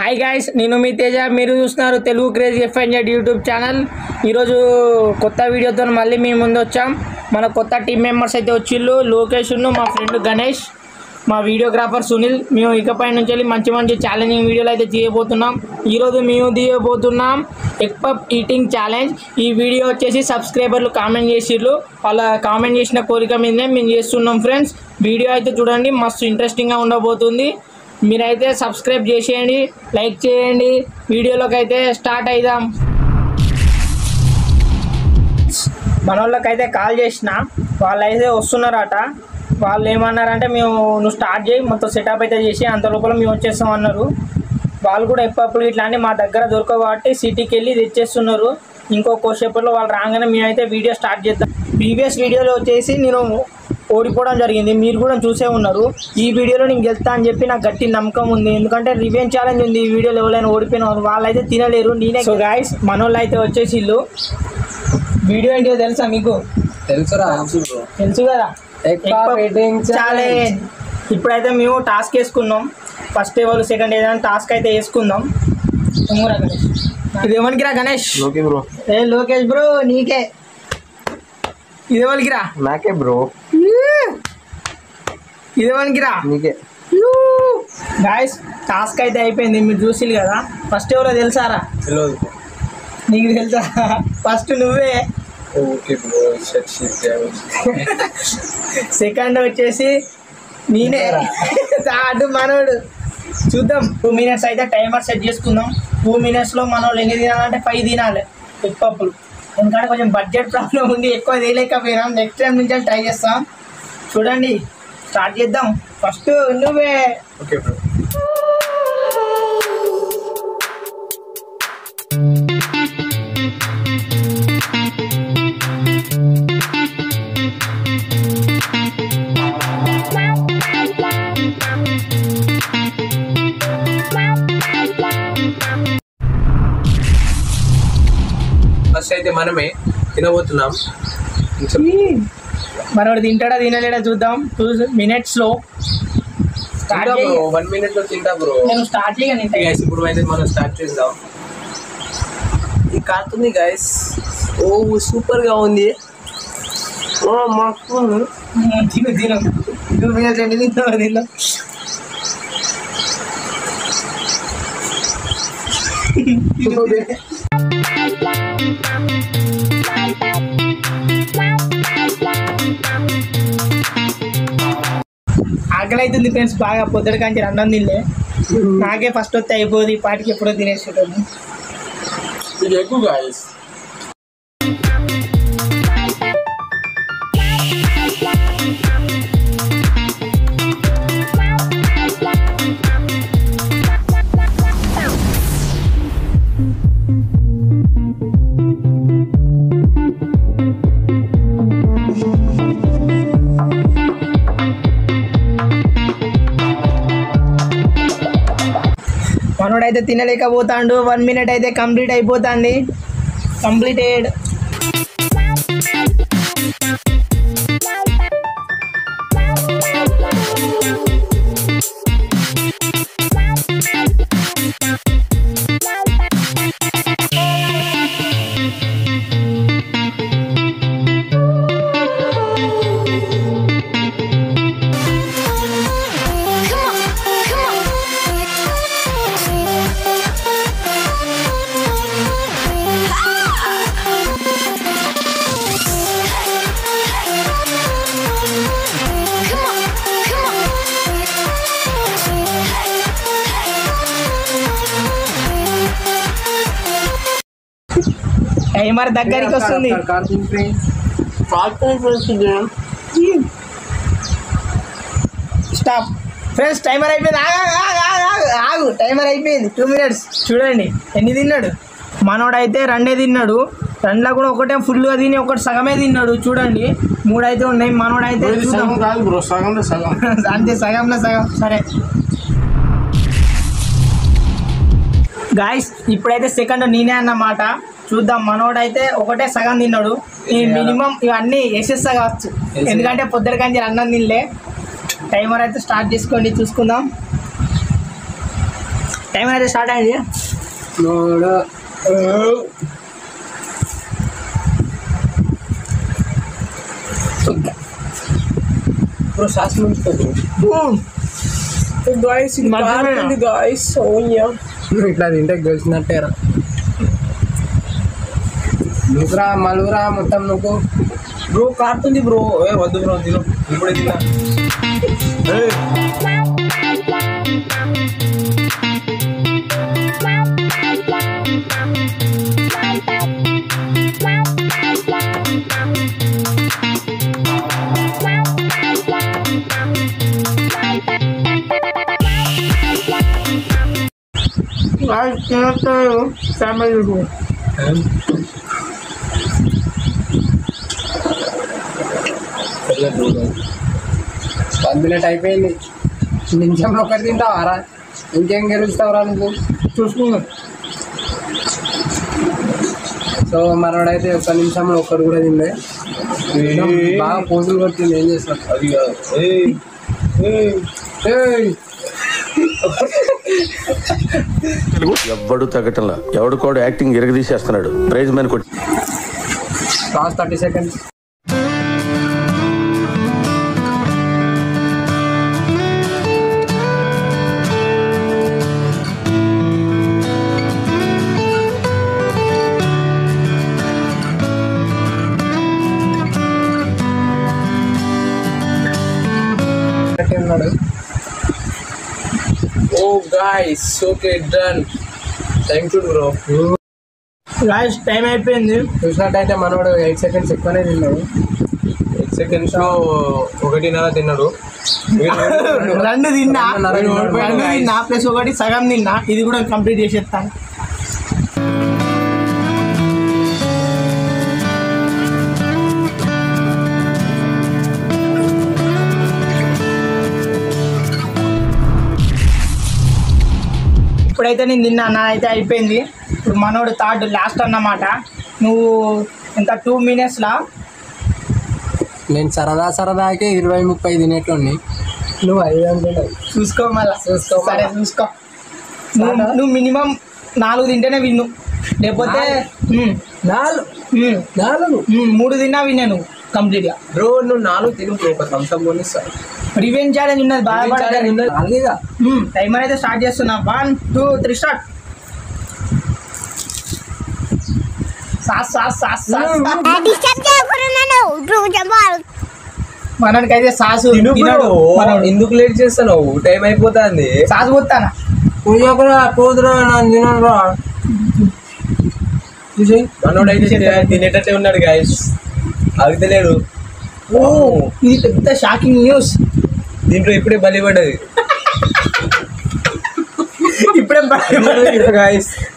Hi guys, నేను మీ తేజ. మీరు చూస్తున్నారు తెలుగు క్రేజీ ఎఫ్ఎన్జెడ్ యూట్యూబ్ ఛానల్. ఈరోజు కొత్త వీడియోతో మళ్ళీ మేము ముందు వచ్చాం. మన కొత్త టీం మెంబర్స్ అయితే వచ్చిళ్ళు. లోకేష్, మా ఫ్రెండ్ గణేష్, మా వీడియోగ్రాఫర్ సునీల్. మేము ఇకపై నుంచి వెళ్ళి మంచి మంచి ఛాలెంజింగ్ వీడియోలు అయితే తీయబోతున్నాం. ఈరోజు మేము తీయబోతున్నాం ఎగ్ పఫ్ ఈటింగ్ ఛాలెంజ్. ఈ వీడియో వచ్చేసి సబ్స్క్రైబర్లు కామెంట్ చేసిర్రు. వాళ్ళ కామెంట్ చేసిన కోరిక మీదనే మేము చేస్తున్నాం ఫ్రెండ్స్. వీడియో అయితే చూడండి, మస్తు ఇంట్రెస్టింగ్గా ఉండబోతుంది. మీరైతే సబ్స్క్రైబ్ చేసేయండి, లైక్ చేయండి. వీడియోలోకి అయితే స్టార్ట్ అయిదాం. మన వాళ్ళకైతే కాల్ చేసిన, వాళ్ళు అయితే వస్తున్నారట. వాళ్ళు ఏమన్నారంటే, నువ్వు స్టార్ట్ చేయి, మొత్తం సెటప్ అయితే చేసి అంత లోపల మేము వచ్చేస్తాం అన్నారు. వాళ్ళు కూడా ఎప్పుడు ఇట్లాంటి మా దగ్గర దొరకవు కాబట్టి సిటీకి వెళ్ళి తెచ్చేస్తున్నారు. ఇంకో కోసేపట్లో వాళ్ళు రాగానే మేమైతే వీడియో స్టార్ట్ చేద్దాం. ప్రీవియస్ వీడియోలో వచ్చేసి నేను ఓడిపోవడం జరిగింది, మీరు కూడా చూసే ఉన్నారు. ఈ వీడియోలో నేను గెలుస్తా అని చెప్పి నాకు గట్టి నమ్మకం ఉంది. ఎందుకంటే రివెంజ్ ఛాలెంజ్ ఉంది ఈ వీడియోలో. ఎవరైనా ఓడిపోయిన వాళ్ళైతే తినలేరు, నేనే. సో గాయస్, మన వాళ్ళు అయితే వచ్చేసి ఇల్లు. వీడియో ఏంటో తెలుసా మీకు? తెలుసు కదా, ఛాలెంజ్. ఇప్పుడైతే మేము టాస్క్ వేసుకున్నాం. ఫస్ట్ ఎవరు సెకండ్ ఏదైనా టాస్క్ అయితే వేసుకుందాం. ఇది ఎవరికి రా గణేష్? ఏ లోకేష్ బ్రో, నీకే. ఇది ఎవరికి రా? నాకే బ్రో. ఇది ఎవరికి రా? నీకే. గాయస్, టాస్క్ అయితే అయిపోయింది, మీరు చూసిరు కదా. ఫస్ట్ ఎవరో తెలుసారా? నీకు తెలుసా? ఫస్ట్ నువ్వే. సెకండ్ వచ్చేసి నేనే. థర్డ్ మనోడు. చూద్దాం. 2 minutes అయితే టైమర్ సెట్ చేసుకుందాం. 2 minutesలో మన వాళ్ళు ఎన్ని తినాలంటే 5 తినాలి ఎగ్ పప్పులు. ఎందుకంటే కొంచెం బడ్జెట్ ప్రాబ్లం ఉంది, ఎక్కువ వేయలేకపోయినాం. నెక్స్ట్ టైం నుంచి ట్రై చేస్తాం. చూడండి, స్టార్ట్ చేద్దాం. ఫస్ట్ నువ్వే. Okay bro. ఫస్ట్ అయితే మనమే తినబోతున్నాం. మనోడు తింటాడా తినలేడా చూద్దాం. 2 minutesలో 1 minute తింటా బ్రో. నేను స్టార్ట్ చేయను. ఇప్పుడు అయితే మనం స్టార్ట్ చేద్దాం. ఇది కాస్తుంది గైస్. ఓ సూపర్ గా ఉంది. తిను 2 minutes ఏంటి తింటావు? తిన్నా. ఆకలి అవుతుంది ఫ్రెండ్స్ బాగా. పొద్దుటి కాంచి అన్నం తినలే. నాకే ఫస్ట్ వస్తే అయిపోతుంది, ఈ పాటికి ఎప్పుడో తినేసేటోని. ఇది ఎక్కువ గైస్. మనోడైతే తినలేకపోతాడు. 1 minute అయితే కంప్లీట్ అయిపోతుంది. కంప్లీటెడ్. టైమర్ దగ్గరికి వస్తుంది. స్టాప్ ఫ్రెండ్స్, టైమర్ అయిపోయింది. ఆగు, టైమర్ అయిపోయింది. 2 minutes. చూడండి ఎన్ని తిన్నాడు. మనోడైతే 2 తిన్నాడు. 2లో కూడా ఒకటే ఫుల్గా తిని ఒకటి సగమే తిన్నాడు. చూడండి 3 అయితే ఉన్నాయి. మనోడైతే అంతే, సగంలో సగం. సరే గాయస్, ఇప్పుడైతే సెకండ్ నేనే అన్నమాట. చూద్దాం. మనోడైతే ఒకటే సగం తిన్నాడు. మినిమం ఇవన్నీ వేసేస్తా కావచ్చు, ఎందుకంటే పొద్దున కానీ అన్నం తినలే. టైమర్ అయితే స్టార్ట్ చేసుకోండి, చూసుకుందాం. టైం అయితే స్టార్ట్ అయింది. ఇప్పుడు సాస్ ముంచుకోదు గాయస్. ఇట్లా తింటే గెలిచినట్టేరా. నువ్వురా మలురా మొత్తం నువ్వు బ్రో కారుతుంది బ్రో. వద్దు బ్రో తిను ఇప్పుడే తిన్నా. కంప్లీట్ అయిపోయింది. నిమిషంలో ఒకటి తింటావారా? ఇంకేం గెలుస్తావురా నువ్వు? చూసుకున్నా. సో మనోడైతే ఒక్క నిమిషంలో ఒక్కడు కూడా తిందే. బాగా పోజులు కొట్టింది. ఏం చేస్తాడు? అది ఎవ్వడు తగ్గటంలా ఎవడు కూడా యాక్టింగ్ ఎరగదీసేస్తున్నాడు. ప్రైజ్ మ్యాన్ కొట్టి లాస్ట్ 30 seconds. ఉన్నాడు. ఓ guys okay done. Thank you bro. Last time అయిపోయింది. చూసినట్టయితే మనోడు 8 seconds ఎక్కువనే తిన్నాడు. 8 seconds లో 1.5 తిన్నాడు. 2 తిన్నా, 2 తిన్నా ప్లస్ 1 సగం తిన్నా. ఇది కూడా కంప్లీట్ చేసేస్తాను. ఇప్పుడైతే నేను తిన్నా, నా అయితే అయిపోయింది. ఇప్పుడు మనోడు థర్డ్ లాస్ట్ అన్నమాట. నువ్వు ఎంత 2 minutesలా? నేను సరదాకే 20-30 తినేట్లుండి. నువ్వు 5 చూసుకో మళ్ళా. సరే చూసుకో. నువ్వు మినిమం 4 తింటేనే విన్ను, లేకపోతే 3 తిన్నా విన్నా నువ్వు కంప్లీట్గా. బ్రో నువ్వు 4 తిను బ్రో. ఒక థమ్స్అప్ కొనిస్తాను. రివెంజ్ ఛాలెంజ్ ఉన్నది. బాగా అలాగేగా. టైమర్ అయితే స్టార్ట్ చేస్తున్నా. 1 2 3 స్టార్ట్. మనకైతే సాసు ఎందుకు లేట్ చేస్తాను? టైం అయిపోతుంది. సాసు పోతానా పోదురా మనోడైతే తినేటట్టే ఉన్నాడు గాయస్. ఆగితలేడు. ఓ ఇది పెద్ద షాకింగ్ న్యూస్. దీంట్లో ఇప్పుడే బలి పడ్డది.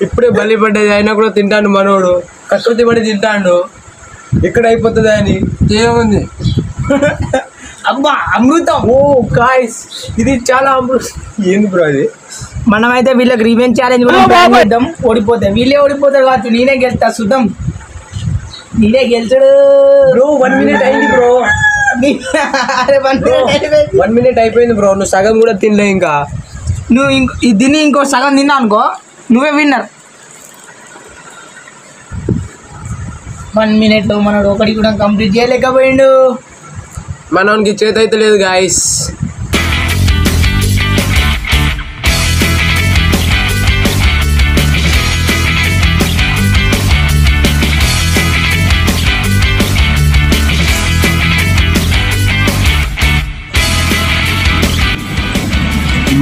ఇప్పుడే బలి పడ్డది. అయినా కూడా తింటాను మనోడు. కకృతి పడి తింటాడు. ఇక్కడ అయిపోతుంది అని ఏముంది. అబ్బా అమృతం. ఓ గాయస్ ఇది చాలా అమృతం. ఏంది బ్రో అది? మనమైతే వీళ్ళకి రివెంజ్ ఛాలెంజ్ చేద్దాం. ఓడిపోతే వీళ్ళే ఓడిపోతారు కావచ్చు. నేనే గెలుస్తా చూద్దాం. నేనే గెలుచుడు బ్రో. 1 minute అయింది బ్రో. 1 minute అయిపోయింది బ్రో. నువ్వు సగం కూడా తినలే. ఇంకా నువ్వు దీన్ని ఇంకో సగం తిన్నా అనుకో, నువ్వే విన్నర్. 1 minute మనోడు ఒకటి కూడా కంప్లీట్ చేయలేకపోయిండు. మనకి చేతి అయితే లేదు గాయస్.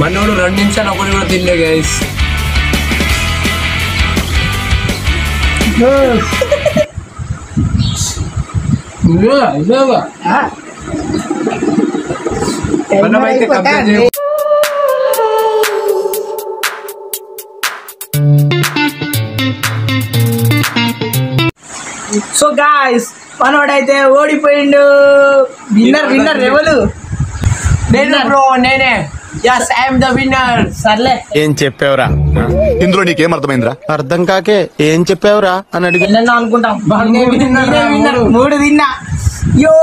మనోడు 2 నిమిషాలు ఒకటి కూడా తినలే గైస్. మనమైతే సో గాయ్స్ మనోడైతే ఓడిపోయిండు. విన్నర్ ఎవరు? నేను బ్రో. నేనే. yes I am the winner. సర్లే ఏం చెప్పావురా? ఇందులో నీకేం అర్థమైందిరా? అర్థం కాకే ఏం చెప్పావురా అని అడిగి అనుకుంటాం. 3 తిన్నా. యో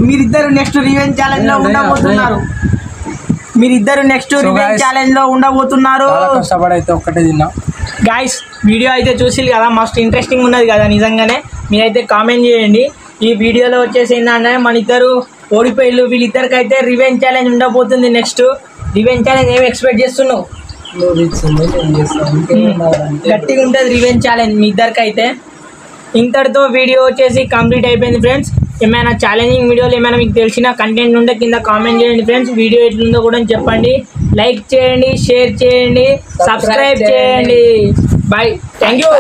మీరిద్దరు నెక్స్ట్ రివెంజ్ ఛాలెంజ్ లో ఉండబోతున్నారు. మీరిద్దరు నెక్స్ట్ So guys, ఛాలెంజ్ లో ఉండబోతున్నారు. చాలా కష్టపడి అయితే ఒక్కటే తిన్నా. గాయస్ వీడియో అయితే చూసి కదా మస్తు ఇంట్రెస్టింగ్ ఉన్నది కదా నిజంగానే. మీరైతే కామెంట్ చేయండి. ఈ వీడియోలో వచ్చేసి ఏంటంటే మన ఇద్దరు ఓడిపోయిళ్ళు. వీళ్ళిద్దరికి అయితే రివెంజ్ ఛాలెంజ్ ఉండబోతుంది. నెక్స్ట్ రివెంజ్ ఛాలెంజ్ ఏమి ఎక్స్పెక్ట్ చేస్తున్నావు? గట్టిగా ఉంటుంది రివెంజ్ ఛాలెంజ్ మీ ఇద్దరికి అయితే. ఇంతటితో వీడియో వచ్చేసి కంప్లీట్ అయిపోయింది ఫ్రెండ్స్. ఏమైనా ఛాలెంజింగ్ వీడియోలు ఏమైనా మీకు తెలిసిన కంటెంట్ ఉంటే కింద కామెంట్ చేయండి ఫ్రెండ్స్. వీడియో ఎట్లుందో కూడా చెప్పండి. లైక్ చేయండి, షేర్ చేయండి, సబ్స్క్రైబ్ చేయండి. Bye, thank you.